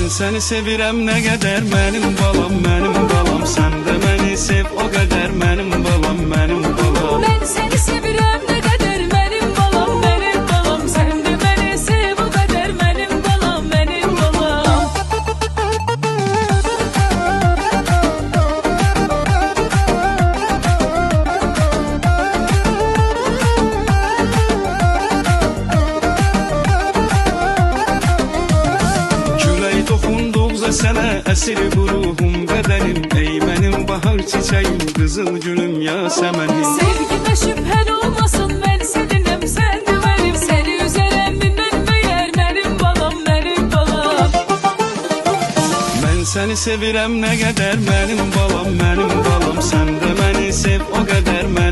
seni sevirəm nə qədər mənim balam, mənim balam. Sən də məni sev o qədər mənim balam, mənim balam. Mən səni sevirəm nə qədər mənim balam, mənim balam. Sən də məni sev o qədər mənim balam, mənim balam. Külək toxunduqca sənə əsir bu ruhum, bədənim. Ey mənim bahar çiçəyim, qızıl gülüm, yasəmənim. Sevgimə şübhən olmasın, mən səninəm, sən də mənim. Səni üzərəm mən məyər mənim balam, mənim balam. Mən səni sevirəm nə qədər mənim balam, mənim balam. Sən də məni sev o qədər mənim